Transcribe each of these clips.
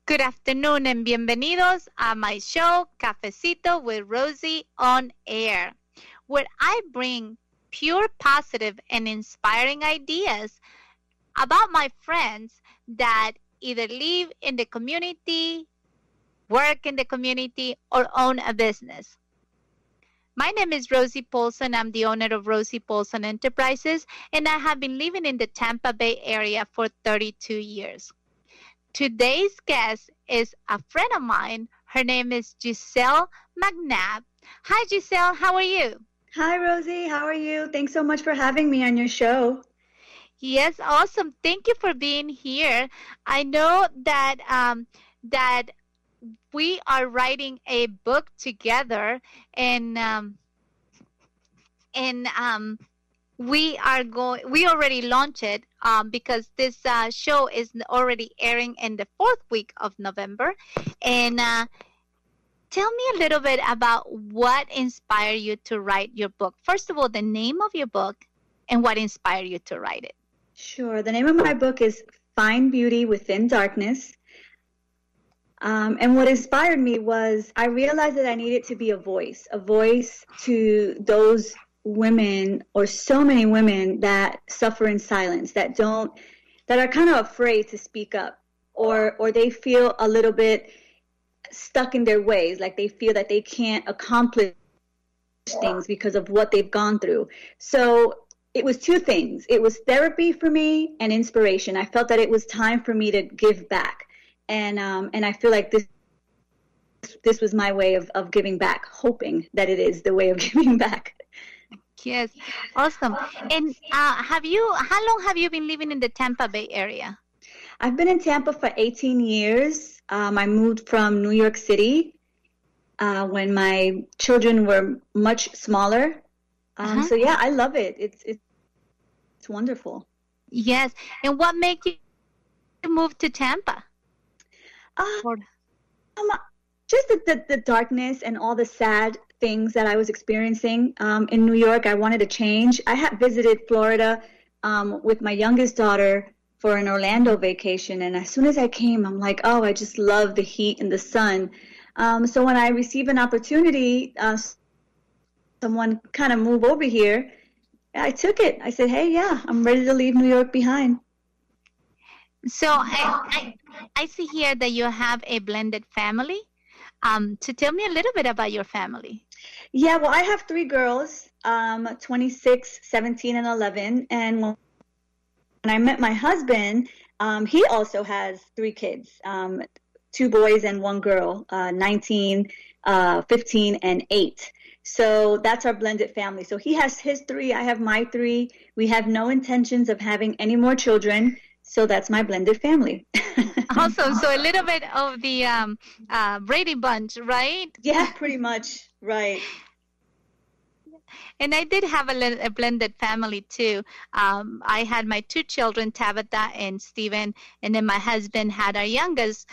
Good afternoon and bienvenidos a my show, Cafecito with Rosie on Air, where I bring pure positive and inspiring ideas about my friends that either live in the community, work in the community, or own a business. My name is Rosie Paulson. I'm the owner of Rosie Paulson Enterprises, and I have been living in the Tampa Bay area for 32 years. Today's guest is a friend of mine. Her name is Giselle McNab. Hi, Giselle. How are you? Hi, Rosie. How are you? Thanks so much for having me on your show. Yes, awesome. Thank you for being here. I know that we are writing a book together, and we already launched it because this show is already airing in the 4th week of November. And tell me a little bit about what inspired you to write your book. First of all, the name of your book and what inspired you to write it. Sure. The name of my book is Find Beauty Within Darkness. And what inspired me was I realized that I needed to be a voice to those women, or so many women, that suffer in silence, that are kind of afraid to speak up, or they feel a little bit stuck in their ways, like they feel that they can't accomplish things because of what they've gone through. So it was two things. It was therapy for me and inspiration. I felt that it was time for me to give back. And I feel like this was my way of giving back, hoping that it is the way of giving back. Yes, awesome. And how long have you been living in the Tampa Bay area? I've been in Tampa for 18 years. I moved from New York City when my children were much smaller. So yeah, I love it. It's wonderful. Yes. And what made you move to Tampa? Just the darkness and all the sad things that I was experiencing in New York. I wanted to change. I had visited Florida with my youngest daughter for an Orlando vacation, and as soon as I came, I'm like, oh, I just love the heat and the sun. So when I received an opportunity, someone kind of move over here, I took it. I said, hey, yeah, I'm ready to leave New York behind. So I see here that you have a blended family. To tell me a little bit about your family. Yeah, well, I have 3 girls, 26, 17, and 11. And when I met my husband, he also has 3 kids, 2 boys and 1 girl, 19, 15, and 8. So that's our blended family. So he has his 3, I have my 3. We have no intentions of having any more children. So that's my blended family. Awesome. So a little bit of the Brady Bunch, right? Yeah, pretty much. Right. And I did have a blended family too. I had my 2 children, Tabitha and Stephen, and then my husband had our youngest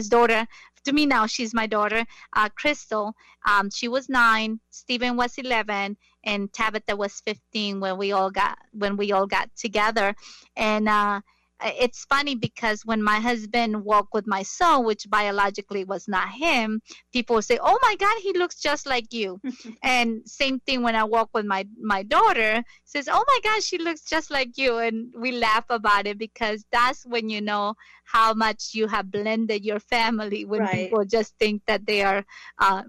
daughter. To me now, she's my daughter, Crystal. She was 9, Stephen was 11, and Tabitha was 15 when we all got together. And it's funny because when my husband walked with my son, which biologically was not him, people would say, oh my God, he looks just like you. And same thing when I walk with my daughter, says, oh my God, she looks just like you. And we laugh about it because that's when you know how much you have blended your family, when right. People just think that they are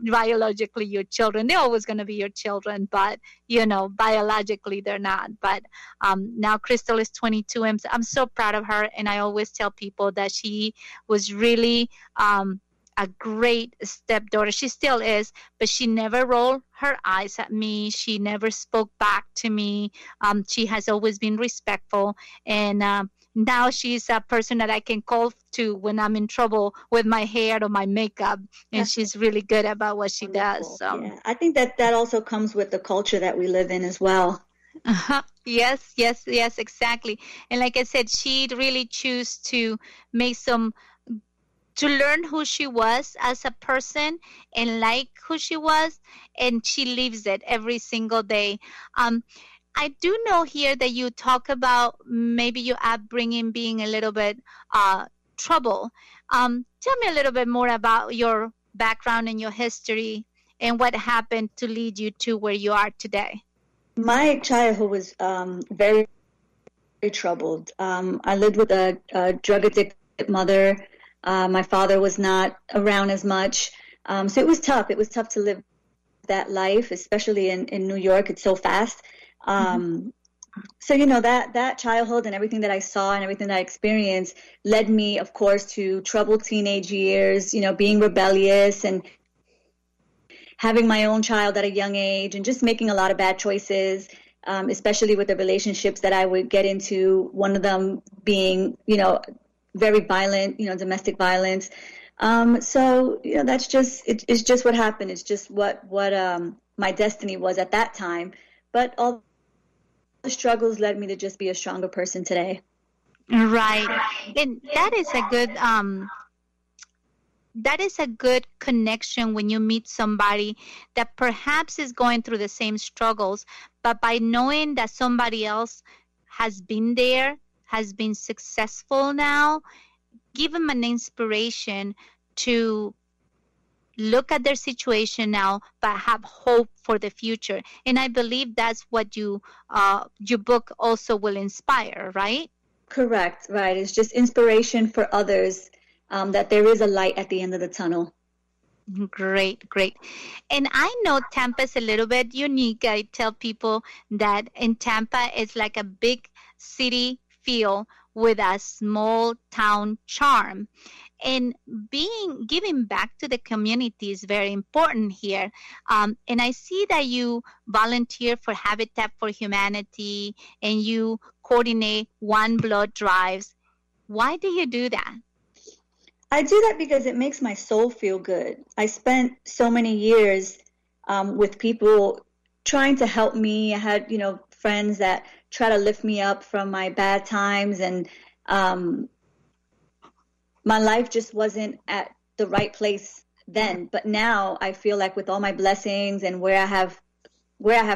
biologically your children. They're always going to be your children, but biologically they're not. But now Crystal is 22, and I'm so proud of her, and I always tell people that she was really a great stepdaughter. She still is, but she never rolled her eyes at me. She never spoke back to me. She has always been respectful, and now she's a person that I can call to when I'm in trouble with my hair or my makeup, and she's really good about what she does. So. Yeah. I think that also comes with the culture that we live in as well. Yes, exactly. And like I said, she really chose to to learn who she was as a person and like who she was, and she lives it every single day. I do know here that you talk about maybe your upbringing being a little bit trouble. Tell me a little bit more about your background and your history and what happened to lead you to where you are today. My childhood was very, very troubled. I lived with a drug addicted mother. My father was not around as much. So it was tough. It was tough to live that life, especially in New York. It's so fast. So, that childhood and everything that I saw and everything that I experienced led me, of course, to troubled teenage years, being rebellious and having my own child at a young age and just making a lot of bad choices, especially with the relationships that I would get into, one of them being, very violent, domestic violence. So, that's it's just what happened. It's just what my destiny was at that time. But all the struggles led me to just be a stronger person today. Right. And that is a good connection when you meet somebody that perhaps is going through the same struggles, but by knowing that somebody else has been there, has been successful now, give them an inspiration to look at their situation now, but have hope for the future. And I believe that's what your book also will inspire, right? Correct. Right. It's just inspiration for others, that there is a light at the end of the tunnel. Great. And I know Tampa is a little bit unique. I tell people that in Tampa, it's like a big city feel with a small town charm. And giving back to the community is very important here. And I see that you volunteer for Habitat for Humanity and you coordinate One Blood drives. Why do you do that? I do that because it makes my soul feel good. I spent so many years with people trying to help me. I had, friends that try to lift me up from my bad times, and my life just wasn't at the right place then. But now I feel like with all my blessings and where I have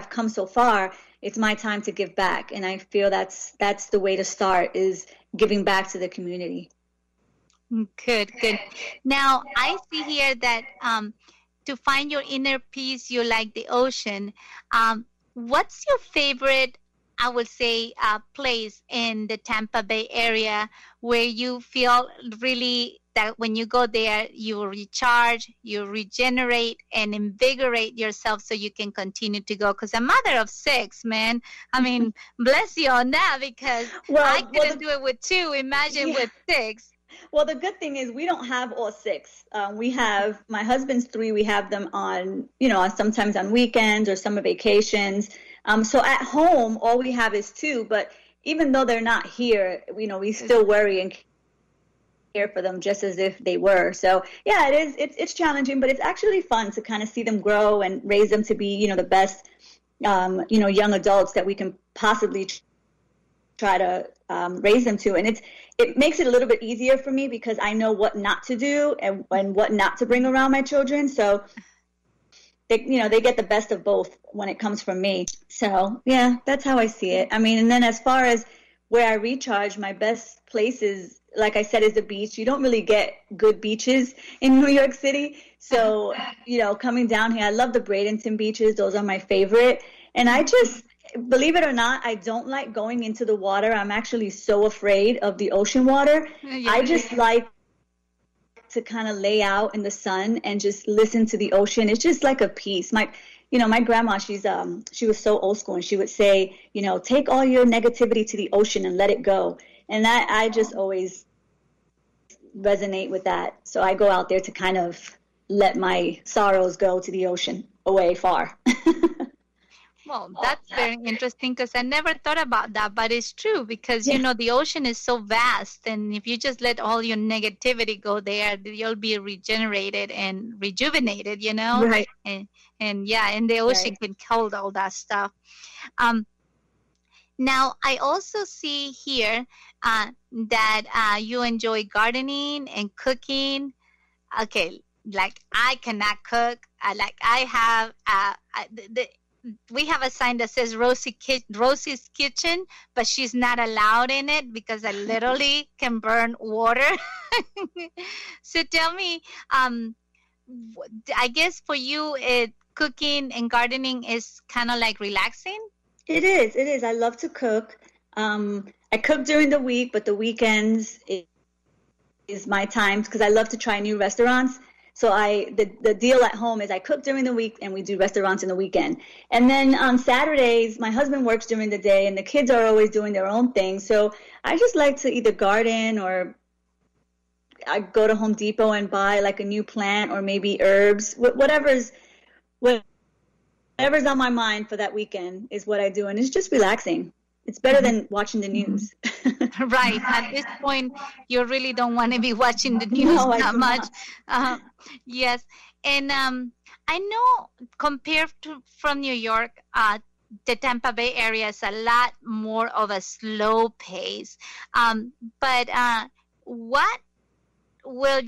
come so far, it's my time to give back. And I feel that's the way to start, is giving back to the community. Good. Now, I see here that to find your inner peace, you like the ocean. What's your favorite, I would say, place in the Tampa Bay area where you feel really that when you go there, you recharge, you regenerate, and invigorate yourself so you can continue to go? Because a mother of 6, man, I mean, bless you on that, because I couldn't do it with 2. Imagine with 6. Well, the good thing is we don't have all 6. We have my husband's 3. We have them on, sometimes on weekends or summer vacations. So at home, all we have is 2. But even though they're not here, we still worry and care for them just as if they were. So yeah, it is. It's challenging, but it's actually fun to kind of see them grow and raise them to be, the best, young adults that we can possibly try to raise them to. And it makes it a little bit easier for me because I know what not to do and what not to bring around my children. So they get the best of both when it comes from me. So yeah, that's how I see it. I mean, and then as far as where I recharge, my best places, like I said, is the beach. You don't really get good beaches in New York City. So, coming down here, I love the Bradenton beaches. Those are my favorite. And I just, believe it or not, I don't like going into the water. I'm actually so afraid of the ocean water. Yeah. I just like to kind of lay out in the sun and just listen to the ocean. It's just like a peace. My grandma, she was so old school, and she would say, take all your negativity to the ocean and let it go. And I just always resonate with that. So I go out there to kind of let my sorrows go to the ocean, away far. Well, that's very interesting because I never thought about that, but it's true because, the ocean is so vast, and if you just let all your negativity go there, you'll be regenerated and rejuvenated, Right. And the ocean can hold all that stuff. Now, I also see here that you enjoy gardening and cooking. Okay, like I cannot cook. we have a sign that says Rosie's Kitchen, but she's not allowed in it because I literally can burn water. So tell me, I guess for you, cooking and gardening is kind of like relaxing? It is. It is. I love to cook. I cook during the week, but the weekends is my times because I love to try new restaurants. So the deal at home is I cook during the week and we do restaurants in the weekend. And then on Saturdays, my husband works during the day and the kids are always doing their own thing. So I just like to either garden or I go to Home Depot and buy like a new plant or maybe herbs, whatever's on my mind for that weekend is what I do. And it's just relaxing. It's better than watching the news. Right. At this point, you really don't want to be watching the news that much. Yes. And I know compared to from New York, the Tampa Bay area is a lot more of a slow pace. But what was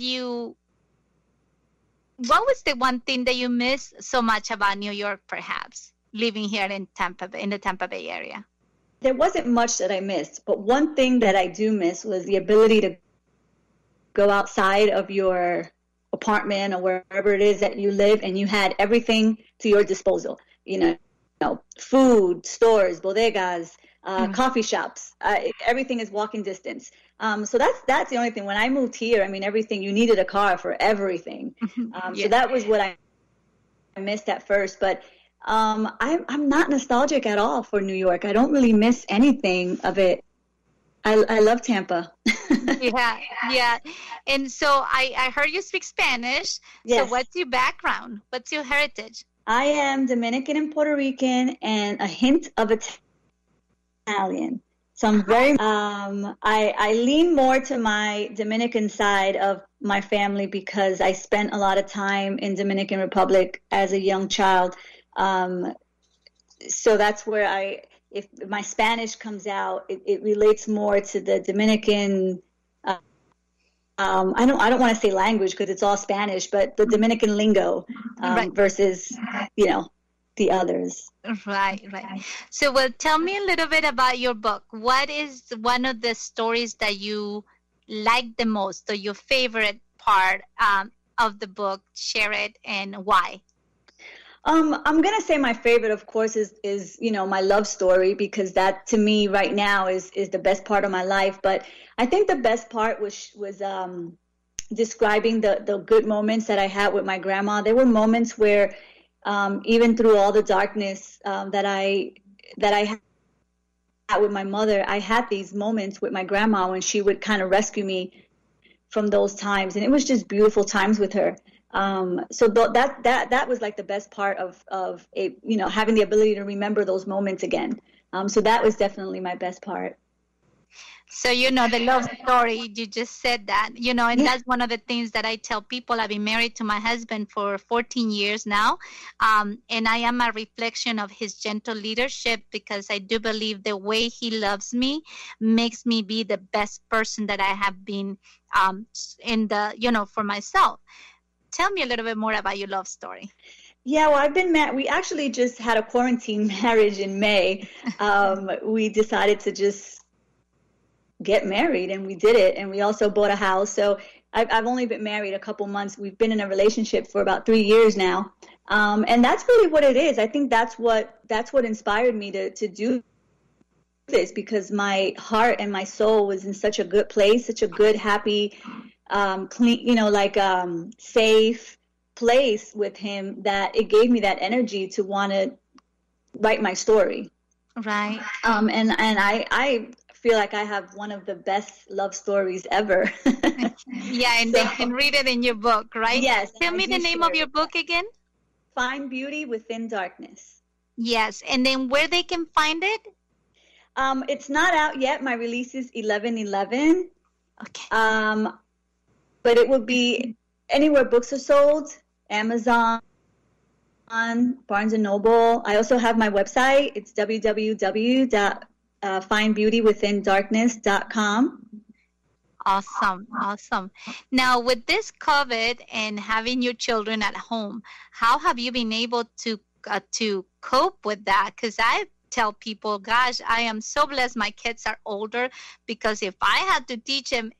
the one thing that you miss so much about New York, perhaps, living here in the Tampa Bay area? There wasn't much that I missed, but one thing that I do miss was the ability to go outside of your apartment or wherever it is that you live and you had everything to your disposal. You know, food, stores, bodegas, coffee shops, everything is walking distance. So that's the only thing. When I moved here, I mean, everything, you needed a car for everything. So that was what I missed at first, but I'm not nostalgic at all for New York. I don't really miss anything of it. I love Tampa. Yeah. And so I heard you speak Spanish. Yes. So what's your background? What's your heritage? I am Dominican and Puerto Rican and a hint of Italian. So I'm very, I lean more to my Dominican side of my family because I spent a lot of time in Dominican Republic as a young child. So that's where if my Spanish comes out, it relates more to the Dominican, I don't want to say language because it's all Spanish, but the Dominican lingo, Right. versus, the others. Right. So, well, tell me a little bit about your book. What is one of the stories that you like the most, or your favorite part of the book? Share it, and why? I'm gonna say my favorite, of course, is my love story, because that to me right now is the best part of my life. But I think the best part was describing the good moments that I had with my grandma. There were moments where even through all the darkness that I had with my mother, I had these moments with my grandma when she would kind of rescue me from those times, and it was just beautiful times with her. So that was like the best part of having the ability to remember those moments again. So that was definitely my best part. So, the love story, you just said that, and Yeah. that's one of the things that I tell people. I've been married to my husband for 14 years now, and I am a reflection of his gentle leadership, because I do believe the way he loves me makes me be the best person that I have been for myself. Tell me a little bit more about your love story. Yeah, well, I've been married. We actually just had a quarantine marriage in May. We decided to just get married, and we did it, and we also bought a house. So I've only been married a couple months. We've been in a relationship for about 3 years now, and that's really what it is. I think that's what inspired me to do this, because my heart and my soul was in such a good place, such a good, happy, clean, safe place with him, that it gave me that energy to want to write my story. Right. And I feel like I have one of the best love stories ever. Yeah, and they can read it in your book, right? Yes. Tell me the name of your book again. Find Beauty Within Darkness. Yes, and then where they can find it? It's not out yet. My release is 11/11. Okay. But it will be anywhere books are sold, Amazon, Barnes & Noble. I also have my website. It's www.findbeautywithindarkness.com. Awesome. Now, with this COVID and having your children at home, how have you been able to cope with that, because I tell people, gosh, I am so blessed my kids are older, because if I had to teach them